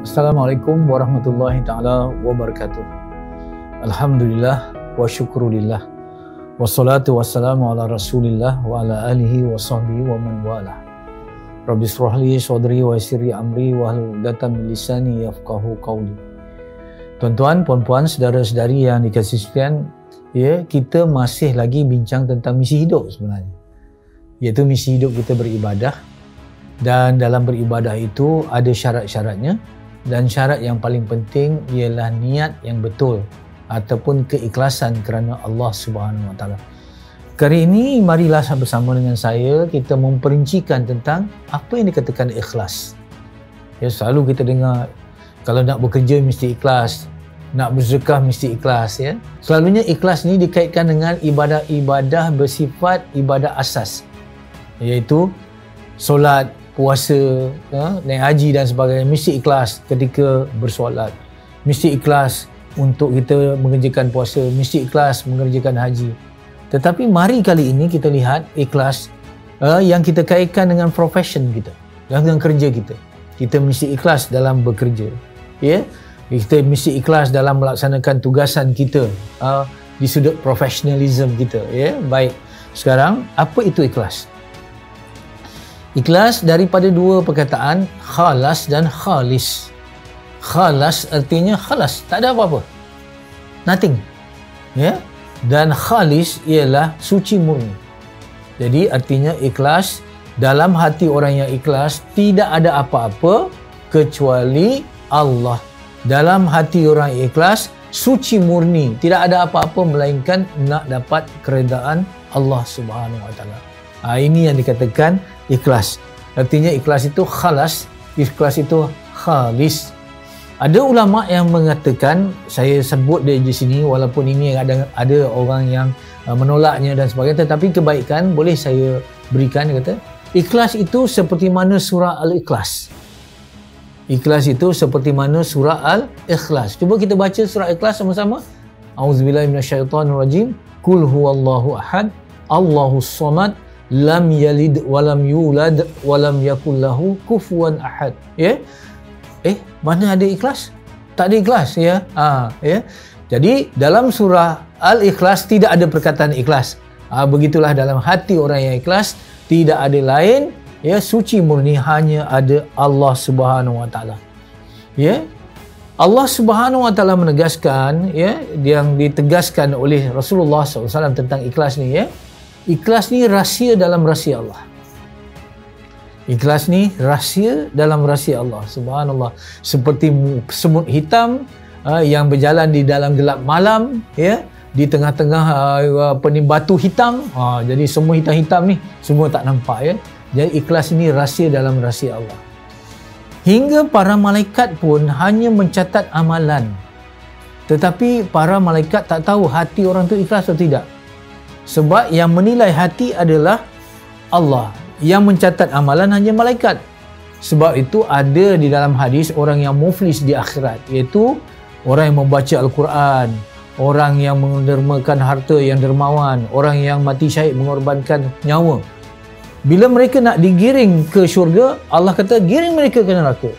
Assalamualaikum warahmatullahi ta'ala wabarakatuh. Alhamdulillah wa syukurillah. Wassalatu wassalamu ala rasulillah wa ala alihi wa sahbihi wa man wala. Rabbi shrahli sadri wa yassirli amri wa hlul 'uqdatam min lisani yafqahu qawli. Tuan-tuan, puan-puan, saudara-saudari yang dikasihi sekalian, ya, kita masih lagi bincang tentang misi hidup sebenarnya. Iaitu misi hidup kita beribadah. Dan dalam beribadah itu ada syarat-syaratnya, dan syarat yang paling penting ialah niat yang betul ataupun keikhlasan kerana Allah Subhanahu Wa Taala. Kali ini marilah bersama dengan saya kita memperincikan tentang apa yang dikatakan ikhlas. Ya, selalu kita dengar kalau nak bekerja mesti ikhlas, nak bersedekah mesti ikhlas, ya. Selalunya ikhlas ni dikaitkan dengan ibadah-ibadah bersifat ibadah asas, iaitu solat, puasa, naik haji dan sebagainya. Mesti ikhlas ketika bersolat, mesti ikhlas untuk kita mengerjakan puasa, mesti ikhlas mengerjakan haji. Tetapi mari kali ini kita lihat ikhlas yang kita kaitkan dengan profession kita, dengan kerja kita. Kita mesti ikhlas dalam bekerja, ya. Kita mesti ikhlas dalam melaksanakan tugasan kita di sudut profesionalism kita, ya. Baik, sekarang apa itu ikhlas? Ikhlas daripada dua perkataan, khalas dan khalis. Khalas artinya khalas, tak ada apa-apa, nothing, ya. Dan khalis ialah suci murni. Jadi artinya ikhlas, dalam hati orang yang ikhlas tidak ada apa-apa kecuali Allah. Dalam hati orang yang ikhlas suci murni, tidak ada apa-apa melainkan nak dapat keredaan Allah Subhanahu Wa Taala. Ini yang dikatakan ikhlas. Artinya ikhlas itu khalas, ikhlas itu khalis. Ada ulama yang mengatakan, saya sebut dia di sini walaupun ini ada orang yang menolaknya dan sebagainya, tetapi kebaikan boleh saya berikan. Dia kata ikhlas itu seperti mana surah Al-Ikhlas. Ikhlas itu seperti mana surah Al-Ikhlas. Cuba kita baca surah Ikhlas sama-sama. Auzubillahi minasyaitonirrajim. Qul huwallahu ahad, Allahus samad, lam yalid walam yulad walam yakul lahu kufuwan ahad. Ya. Mana ada ikhlas? Tak ada ikhlas, ya. Ya. Jadi dalam surah Al-Ikhlas tidak ada perkataan ikhlas. Begitulah dalam hati orang yang ikhlas, tidak ada lain, ya, suci murni, hanya ada Allah Subhanahu Wa Taala. Ya. Allah Subhanahu Wa Taala menegaskan, ya, yang ditegaskan oleh Rasulullah SAW tentang ikhlas ni, ya. Ikhlas ni rahsia dalam rahsia Allah. Ikhlas ni rahsia dalam rahsia Allah. Subhanallah. Seperti semut hitam yang berjalan di dalam gelap malam, ya, di tengah-tengah batu hitam. Jadi semua hitam-hitam ni semua tak nampak, ya. Jadi ikhlas ni rahsia dalam rahsia Allah. Hingga para malaikat pun hanya mencatat amalan. Tetapi para malaikat tak tahu hati orang tu ikhlas atau tidak. Sebab yang menilai hati adalah Allah. Yang mencatat amalan hanya malaikat. Sebab itu ada di dalam hadis orang yang muflis di akhirat, iaitu orang yang membaca Al-Quran, orang yang mendermakan harta yang dermawan, orang yang mati syahid mengorbankan nyawa. Bila mereka nak digiring ke syurga, Allah kata giring mereka ke neraka.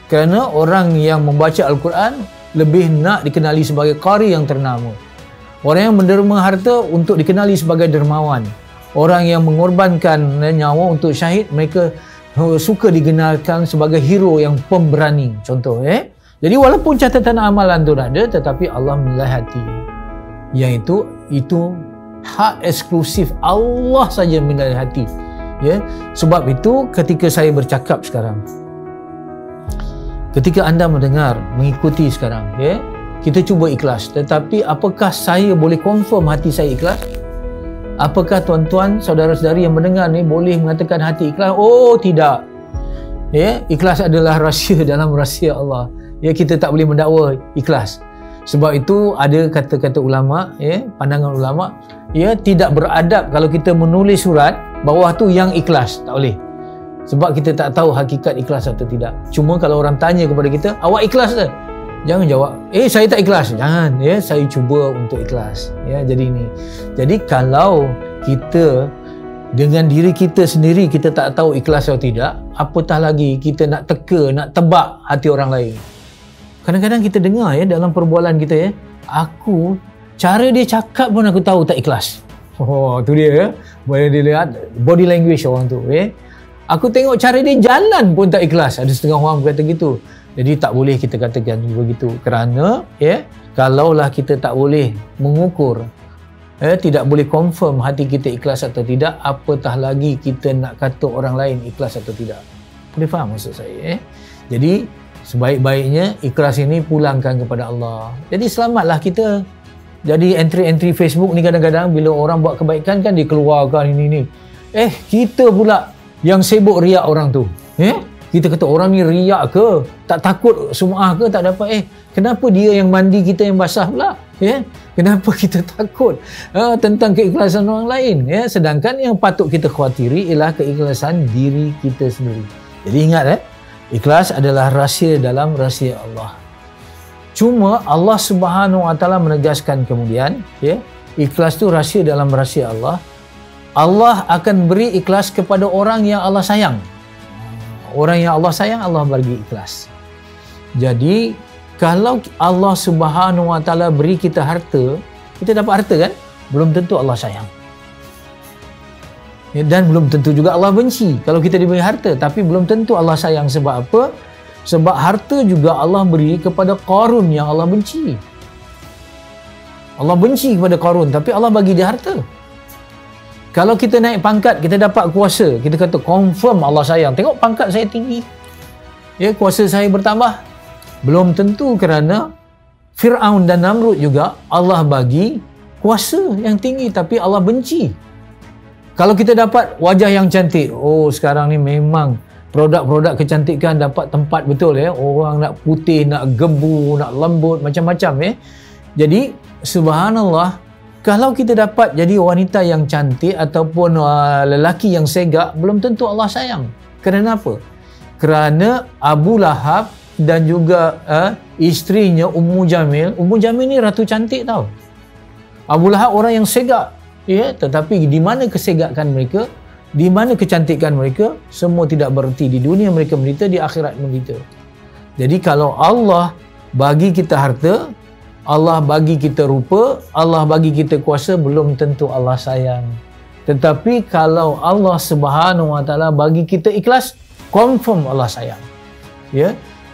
Kerana orang yang membaca Al-Quran lebih nak dikenali sebagai qari yang ternama. Orang yang menderma harta untuk dikenali sebagai dermawan. Orang yang mengorbankan nyawa untuk syahid, mereka suka dikenalkan sebagai hero yang pemberani. Contoh, Jadi walaupun catatan amalan tu ada, tetapi Allah menilai hati. Yang itu hak eksklusif Allah saja menilai hati. Ya. Sebab itu ketika saya bercakap sekarang, ketika anda mendengar, mengikuti sekarang, ya, kita cuba ikhlas. Tetapi apakah saya boleh confirm hati saya ikhlas? Apakah tuan-tuan, saudara-saudari yang mendengar ni boleh mengatakan hati ikhlas? Oh, tidak. Ya, ikhlas adalah rahsia dalam rahsia Allah. Ya, kita tak boleh mendakwa ikhlas. Sebab itu ada kata-kata ulama, ya, pandangan ulama, ya, tidak beradab kalau kita menulis surat bawah tu yang ikhlas, tak boleh. Sebab kita tak tahu hakikat ikhlas atau tidak. Cuma kalau orang tanya kepada kita, awak ikhlas tak? Jangan jawab, saya tak ikhlas. Jangan, ya, saya cuba untuk ikhlas. Ya, jadi ini. Jadi kalau kita dengan diri kita sendiri kita tak tahu ikhlas atau tidak, apatah lagi kita nak teka, nak tebak hati orang lain. Kadang-kadang kita dengar ya dalam perbualan kita ya, cara dia cakap pun aku tahu tak ikhlas. Oh, tu dia ya. Boleh dilihat body language orang tu ya. Aku tengok cara dia jalan pun tak ikhlas. Ada setengah orang berkata gitu. Jadi tak boleh kita katakan begitu, kerana ya, kalaulah kita tak boleh mengukur, tidak boleh confirm hati kita ikhlas atau tidak, apatah lagi kita nak kata orang lain ikhlas atau tidak. Boleh faham maksud saya? Jadi sebaik-baiknya ikhlas ini pulangkan kepada Allah. Jadi selamatlah kita. Jadi entry Facebook ni kadang-kadang bila orang buat kebaikan kan dikeluarkan ini. Kita pula yang sibuk riak orang tu. Kita kata orang ni riak ke? Tak takut sum'ah ke? Tak dapat. Kenapa dia yang mandi, kita yang basah pula? Kenapa kita takut tentang keikhlasan orang lain? Sedangkan yang patut kita khawatiri ialah keikhlasan diri kita sendiri. Jadi ingat, ikhlas adalah rahsia dalam rahsia Allah. Cuma Allah Subhanahu Wa Taala menegaskan kemudian, ikhlas tu rahsia dalam rahsia Allah. Allah akan beri ikhlas kepada orang yang Allah sayang. Orang yang Allah sayang, Allah bagi ikhlas. Jadi kalau Allah Subhanahu Wa Taala beri kita harta, kita dapat harta kan? Belum tentu Allah sayang. Dan belum tentu juga Allah benci kalau kita diberi harta, tapi belum tentu Allah sayang. Sebab apa? Sebab harta juga Allah beri kepada Qarun yang Allah benci. Allah benci kepada Qarun, tapi Allah bagi dia harta. Kalau kita naik pangkat, kita dapat kuasa, kita kata confirm Allah sayang. Tengok pangkat saya tinggi, kuasa saya bertambah. Belum tentu, kerana Fir'aun dan Namrud juga Allah bagi kuasa yang tinggi, tapi Allah benci. Kalau kita dapat wajah yang cantik, sekarang ni memang produk-produk kecantikan dapat tempat betul Orang nak putih, nak gebu, nak lembut, macam-macam Jadi subhanallah, kalau kita dapat jadi wanita yang cantik ataupun lelaki yang segak, belum tentu Allah sayang. Kerana apa? Kerana Abu Lahab dan juga isterinya Ummu Jamil. Ummu Jamil ni ratu cantik tau. Abu Lahab orang yang segak. Tetapi di mana kesegakan mereka, di mana kecantikan mereka, semua tidak bererti. Di dunia mereka menderita, di akhirat menderita. Jadi kalau Allah bagi kita harta, Allah bagi kita rupa, Allah bagi kita kuasa, belum tentu Allah sayang. Tetapi kalau Allah Subhanahu Wa Taala bagi kita ikhlas, confirm Allah sayang.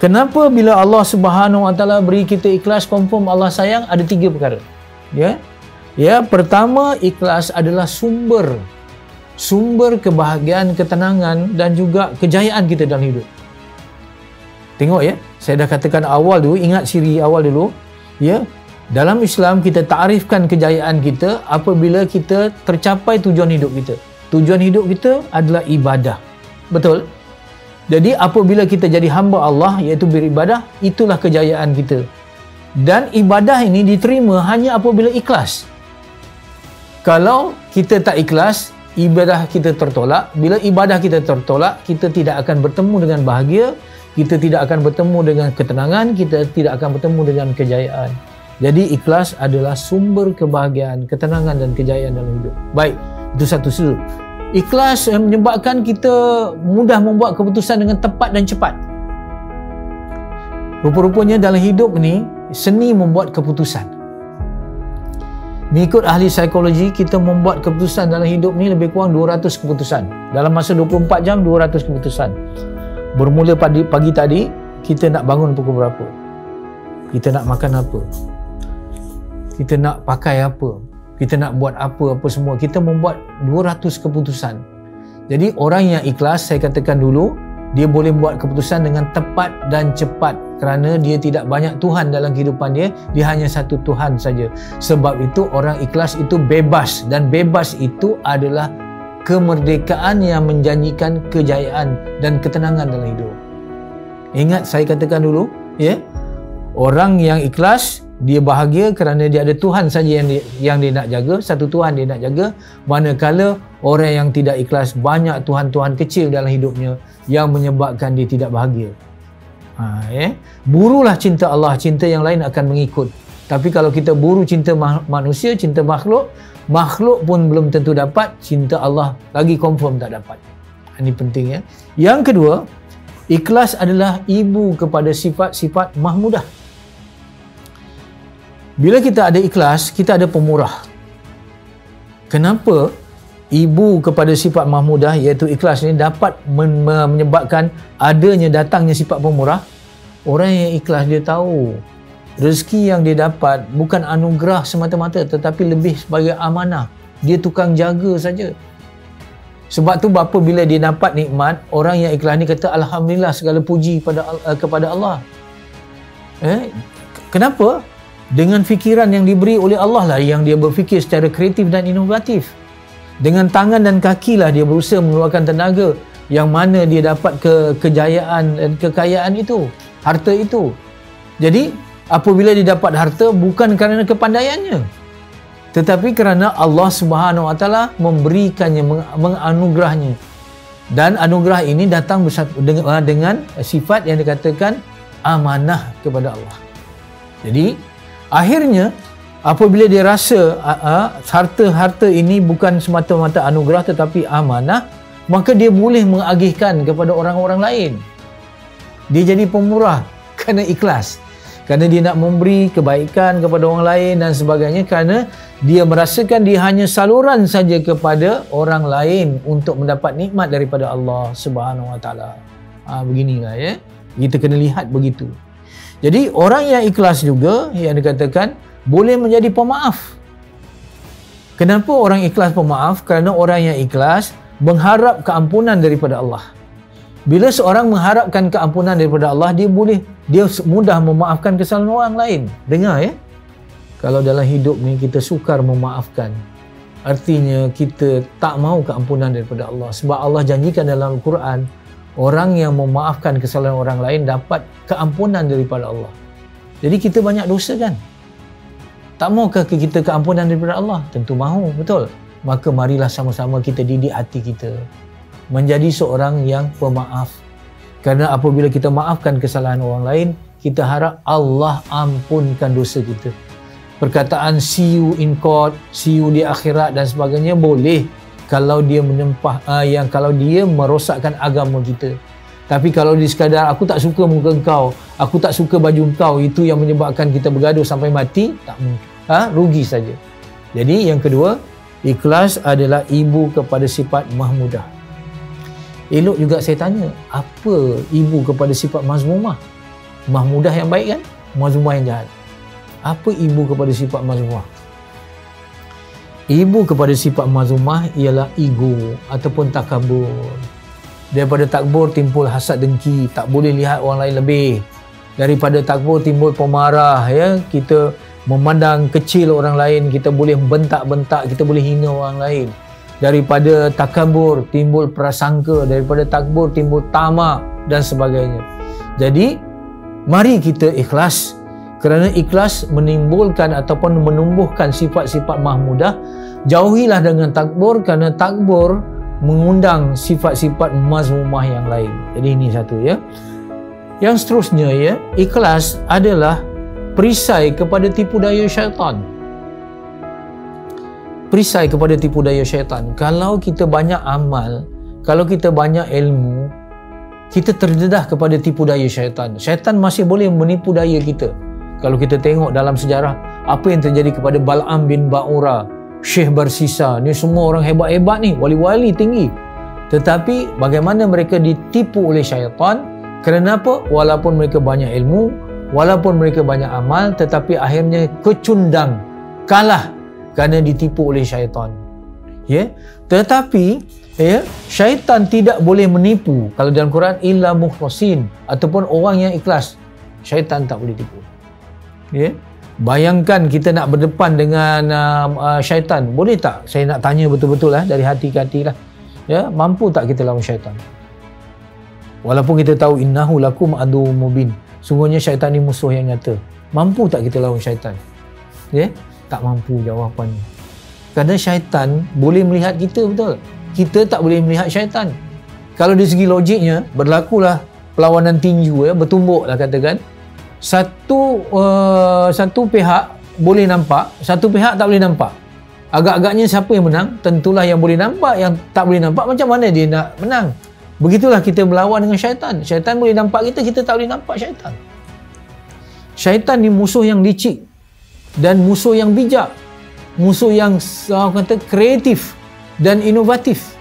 Kenapa bila Allah Subhanahu Wa Taala beri kita ikhlas, confirm Allah sayang? Ada 3 perkara. Pertama, ikhlas adalah sumber kebahagiaan, ketenangan dan juga kejayaan kita dalam hidup. Tengok saya dah katakan awal dulu, ingat siri awal dulu. Dalam Islam kita takrifkan kejayaan kita apabila kita tercapai tujuan hidup kita. Tujuan hidup kita adalah ibadah. Betul? Jadi apabila kita jadi hamba Allah, iaitu beribadah, itulah kejayaan kita. Dan ibadah ini diterima hanya apabila ikhlas. Kalau kita tak ikhlas, ibadah kita tertolak. Bila ibadah kita tertolak, kita tidak akan bertemu dengan bahagia, kita tidak akan bertemu dengan ketenangan, kita tidak akan bertemu dengan kejayaan. Jadi ikhlas adalah sumber kebahagiaan, ketenangan dan kejayaan dalam hidup. Baik, itu satu sudut. Ikhlas menyebabkan kita mudah membuat keputusan dengan tepat dan cepat. Rupa-rupanya dalam hidup ni, seni membuat keputusan. Mengikut ahli psikologi, kita membuat keputusan dalam hidup ni lebih kurang 200 keputusan. Dalam masa 24 jam, 200 keputusan. Bermula pagi tadi, kita nak bangun pukul berapa? Kita nak makan apa? Kita nak pakai apa? Kita nak buat apa semua. Kita membuat 200 keputusan. Jadi orang yang ikhlas, saya katakan dulu, dia boleh buat keputusan dengan tepat dan cepat kerana dia tidak banyak Tuhan dalam kehidupan dia. Dia hanya satu Tuhan saja. Sebab itu orang ikhlas itu bebas, dan bebas itu adalah kemerdekaan yang menjanjikan kejayaan dan ketenangan dalam hidup. Ingat saya katakan dulu, orang yang ikhlas, dia bahagia kerana dia ada Tuhan saja yang dia nak jaga, satu Tuhan dia nak jaga. Manakala orang yang tidak ikhlas, banyak Tuhan-Tuhan kecil dalam hidupnya yang menyebabkan dia tidak bahagia. Burulah cinta Allah, cinta yang lain akan mengikut. Tapi kalau kita buru cinta manusia, cinta makhluk, makhluk pun belum tentu dapat, cinta Allah lagi confirm tak dapat. Ini penting ya. Yang kedua, ikhlas adalah ibu kepada sifat-sifat mahmudah. Bila kita ada ikhlas, kita ada pemurah. Kenapa ibu kepada sifat mahmudah iaitu ikhlas ni dapat menyebabkan adanya datangnya sifat pemurah? Orang yang ikhlas dia tahu rezeki yang dia dapat bukan anugerah semata-mata tetapi lebih sebagai amanah. Dia tukang jaga saja. Sebab tu bapa bila dia dapat nikmat, orang yang ikhlas ni kata alhamdulillah, segala puji kepada Allah. Kenapa? Dengan fikiran yang diberi oleh Allah lah yang dia berfikir secara kreatif dan inovatif. Dengan tangan dan kaki lah dia berusaha mengeluarkan tenaga yang mana dia dapat kejayaan dan kekayaan itu, harta itu. Jadi apabila dia dapat harta bukan kerana kepandaiannya, tetapi kerana Allah Subhanahu Wa Taala memberikannya, menganugerahnya. Dan anugerah ini datang dengan sifat yang dikatakan amanah kepada Allah. Jadi akhirnya apabila dia rasa harta ini bukan semata-mata anugerah tetapi amanah, maka dia boleh mengagihkan kepada orang-orang lain. Dia jadi pemurah kerana ikhlas, kerana dia nak memberi kebaikan kepada orang lain dan sebagainya, kerana dia merasakan dia hanya saluran saja kepada orang lain untuk mendapat nikmat daripada Allah Subhanahu Wa Taala. Beginilah ya. Kita kena lihat begitu. Jadi orang yang ikhlas juga yang dikatakan boleh menjadi pemaaf. Kenapa orang ikhlas pemaaf? Kerana orang yang ikhlas mengharap keampunan daripada Allah. Bila seorang mengharapkan keampunan daripada Allah, dia mudah memaafkan kesalahan orang lain. Dengar ya. Kalau dalam hidup ni kita sukar memaafkan, artinya kita tak mau keampunan daripada Allah. Sebab Allah janjikan dalam Al-Quran, orang yang memaafkan kesalahan orang lain dapat keampunan daripada Allah. Jadi kita banyak dosa kan? Tak maukah kita keampunan daripada Allah? Tentu mahu, betul? Maka marilah sama-sama kita didik hati kita menjadi seorang yang pemaaf. Kerana apabila kita maafkan kesalahan orang lain, kita harap Allah ampunkan dosa kita. Perkataan see you in court, see you di akhirat dan sebagainya boleh kalau dia kalau dia merosakkan agama kita. Tapi kalau dia sekadar aku tak suka muka engkau, aku tak suka baju engkau, itu yang menyebabkan kita bergaduh sampai mati, tak mungkin. Rugi saja. Jadi yang kedua, ikhlas adalah ibu kepada sifat mahmudah. Elok juga saya tanya, apa ibu kepada sifat mazmumah? Mahmudah yang baik kan? Mazmumah yang jahat. Apa ibu kepada sifat mazmumah? Ibu kepada sifat mazmumah ialah ego ataupun takabur. Daripada takbur timbul hasad dengki, tak boleh lihat orang lain lebih. Daripada takbur timbul pemarah, ya, kita memandang kecil orang lain, kita boleh bentak-bentak, kita boleh hina orang lain. Daripada takabur timbul prasangka, daripada takbur timbul tamak dan sebagainya. Jadi mari kita ikhlas, kerana ikhlas menimbulkan ataupun menumbuhkan sifat-sifat mahmudah. Jauhilah dengan takbur, kerana takbur mengundang sifat-sifat mazmumah yang lain. Jadi ini satu ya. Yang seterusnya ya, ikhlas adalah perisai kepada tipu daya syaitan. Perisai kepada tipu daya syaitan. Kalau kita banyak amal, kalau kita banyak ilmu, kita terdedah kepada tipu daya syaitan. Syaitan masih boleh menipu daya kita. Kalau kita tengok dalam sejarah, apa yang terjadi kepada Bal'am bin Ba'ura, Syekh Barsisa, ni semua orang hebat-hebat ni, wali-wali tinggi. Tetapi bagaimana mereka ditipu oleh syaitan? Kerana apa? Walaupun mereka banyak ilmu, walaupun mereka banyak amal, tetapi akhirnya kecundang, kalah kerana ditipu oleh syaitan. Ya, tetapi ya, syaitan tidak boleh menipu. Kalau dalam Quran, illa mukhlasin, ataupun orang yang ikhlas, syaitan tak boleh tipu. Ya, bayangkan kita nak berdepan dengan syaitan, boleh tak? Saya nak tanya betul-betul dari hati ke hati lah. Ya, mampu tak kita lawan syaitan? Walaupun kita tahu innahu lakum adu mubin, sungguhnya syaitan ni musuh yang nyata. Mampu tak kita lawan syaitan? Ya, tak mampu jawapannya. Kerana syaitan boleh melihat kita, betul? Kita tak boleh melihat syaitan. Kalau dari segi logiknya, berlakulah perlawanan tinju, ya, bertumbuk lah katakan. Satu pihak boleh nampak, satu pihak tak boleh nampak. Agak-agaknya siapa yang menang? Tentulah yang boleh nampak. Yang tak boleh nampak, macam mana dia nak menang? Begitulah kita melawan dengan syaitan. Syaitan boleh nampak kita, kita tak boleh nampak syaitan. Syaitan ni musuh yang licik dan musuh yang bijak, musuh yang kata kreatif dan inovatif.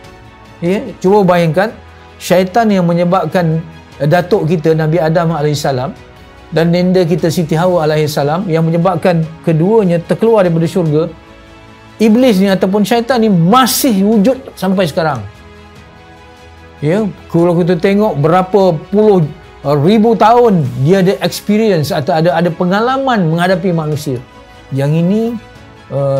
Ya, cuba bayangkan syaitan yang menyebabkan datuk kita Nabi Adam AS dan nenda kita Siti Hawa AS, yang menyebabkan keduanya terkeluar daripada syurga. Iblis ni ataupun syaitan ni masih wujud sampai sekarang. Ya, kalau kita tengok berapa puluh ribu tahun dia ada experience atau ada pengalaman menghadapi manusia. Yang ini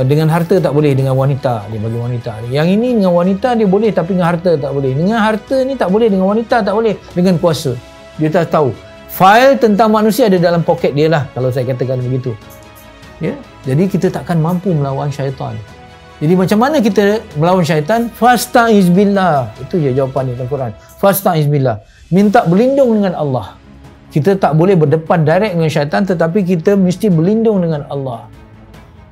dengan harta tak boleh, dengan wanita dia bagi wanita. Yang ini dengan wanita dia boleh tapi dengan harta tak boleh. Dengan harta ni tak boleh, dengan wanita tak boleh, dengan kuasa. Dia tak tahu. Fail tentang manusia ada dalam poket dia lah, kalau saya katakan begitu. Ya, jadi kita takkan mampu melawan syaitan. Jadi macam mana kita melawan syaitan? Fasta'iz billah. Itu je jawapan dalam Quran. Fasta'iz billah. Minta berlindung dengan Allah. Kita tak boleh berdepan direct dengan syaitan, tetapi kita mesti berlindung dengan Allah.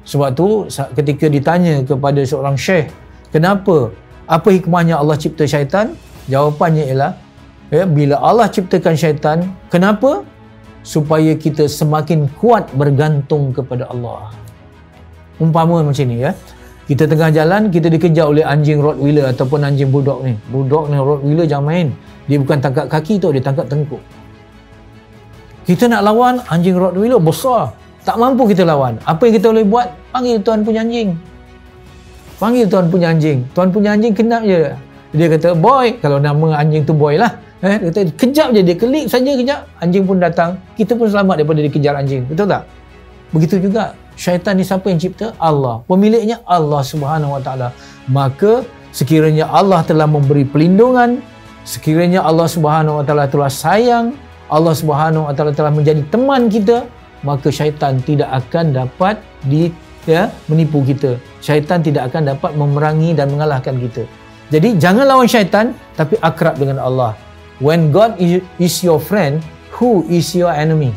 Sebab tu ketika ditanya kepada seorang syekh, kenapa? Apa hikmahnya Allah cipta syaitan? Jawapannya ialah, bila Allah ciptakan syaitan, kenapa? Supaya kita semakin kuat bergantung kepada Allah. Umpama macam ni, ya. Kita tengah jalan, kita dikejar oleh anjing Rottweiler ataupun anjing Bulldog ni. Bulldog ni, Rottweiler jangan main. Dia bukan tangkap kaki tau, dia tangkap tengkuk. Kita nak lawan anjing Rottweiler besar. Tak mampu kita lawan. Apa yang kita boleh buat? Panggil tuan punya anjing. Panggil tuan punya anjing. Tuan punya anjing kenap je. Dia kata, boy. Kalau nama anjing tu boy lah. Dia kata, kejap je. Dia kelip saja kejap. Anjing pun datang. Kita pun selamat daripada dikejar anjing. Betul tak? Begitu juga. Syaitan ni siapa yang cipta? Allah. Pemiliknya Allah Subhanahu Wa Taala. Maka sekiranya Allah telah memberi pelindungan, sekiranya Allah Subhanahu Wa Taala telah sayang, Allah Subhanahu Wa Taala telah menjadi teman kita, maka syaitan tidak akan dapat menipu kita. Syaitan tidak akan dapat memerangi dan mengalahkan kita. Jadi jangan lawan syaitan, tapi akrab dengan Allah. When God is your friend, who is your enemy?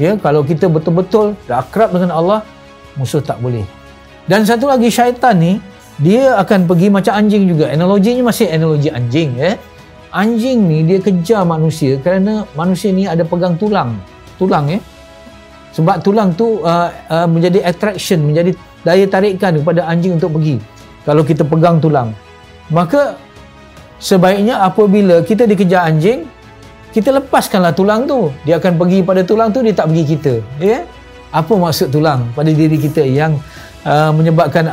Ya, kalau kita betul-betul akrab dengan Allah, musuh tak boleh. Dan satu lagi, syaitan ni dia akan pergi macam anjing juga. Analoginya masih analogi anjing, ya. Anjing ni dia kejar manusia kerana manusia ni ada pegang tulang, ya. Sebab tulang tu menjadi attraction, menjadi daya tarikan kepada anjing untuk pergi. Kalau kita pegang tulang, maka sebaiknya apabila kita dikejar anjing, kita lepaskanlah tulang tu. Dia akan pergi pada tulang tu, dia tak pergi kita. Ya? Apa maksud tulang pada diri kita yang menyebabkan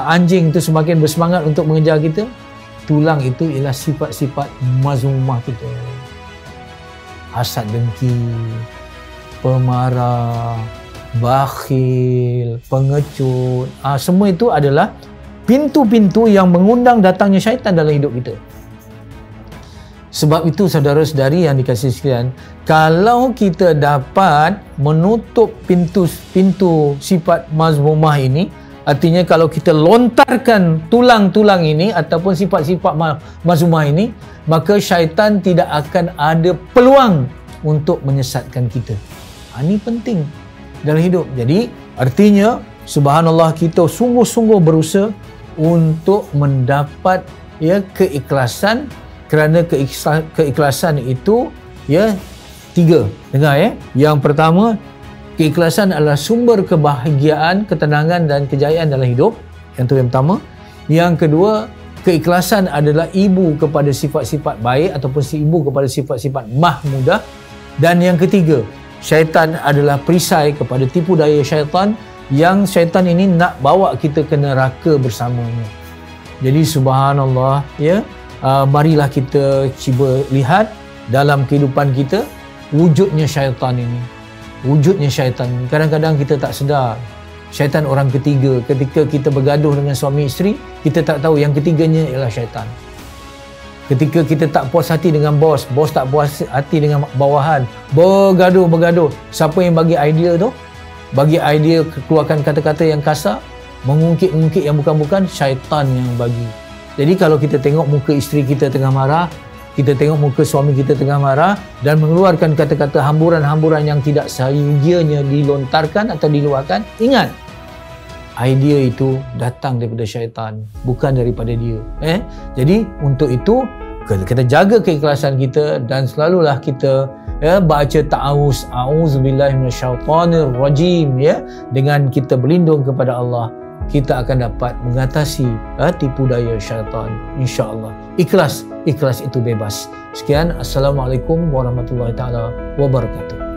anjing tu semakin bersemangat untuk mengejar kita? Tulang itu ialah sifat-sifat mazmumah kita. Hasad dengki, pemarah, bakhil, pengecut. Semua itu adalah pintu-pintu yang mengundang datangnya syaitan dalam hidup kita. Sebab itu saudara-saudari yang dikasihi sekalian, kalau kita dapat menutup pintu sifat mazmumah ini, artinya kalau kita lontarkan tulang-tulang ini ataupun sifat-sifat mazmumah ini, maka syaitan tidak akan ada peluang untuk menyesatkan kita. Ini penting dalam hidup. Jadi artinya subhanallah, kita sungguh-sungguh berusaha untuk mendapat keikhlasan, kerana keikhlasan itu tiga. Dengar ya. Yang pertama, keikhlasan adalah sumber kebahagiaan, ketenangan dan kejayaan dalam hidup. Yang pertama. Yang kedua, keikhlasan adalah ibu kepada sifat-sifat baik ataupun ibu kepada sifat-sifat mahmudah. Dan yang ketiga, syaitan adalah perisai kepada tipu daya syaitan, yang syaitan ini nak bawa kita ke neraka bersamanya. Jadi subhanallah, marilah kita cuba lihat dalam kehidupan kita wujudnya syaitan ini. Wujudnya syaitan. Kadang-kadang kita tak sedar. Syaitan orang ketiga. Ketika kita bergaduh dengan suami isteri, kita tak tahu yang ketiganya ialah syaitan. Ketika kita tak puas hati dengan bos tak puas hati dengan bawahan, bergaduh. Siapa yang bagi idea tu? Bagi idea, keluarkan kata-kata yang kasar, mengungkit-ungkit yang bukan-bukan, syaitan yang bagi. Jadi kalau kita tengok muka isteri kita tengah marah, kita tengok muka suami kita tengah marah dan mengeluarkan kata-kata hamburan-hamburan yang tidak seyogianya dilontarkan atau diluahkan, ingat, idea itu datang daripada syaitan, bukan daripada dia. Jadi untuk itu kita jaga keikhlasan kita dan selalulah kita baca ta'awuz, a'udzubillahi minasyaitonir rajim, dengan kita berlindung kepada Allah, kita akan dapat mengatasi tipu daya syaitan, insya-Allah. Ikhlas itu bebas. Sekian, assalamualaikum warahmatullahi taala wabarakatuh.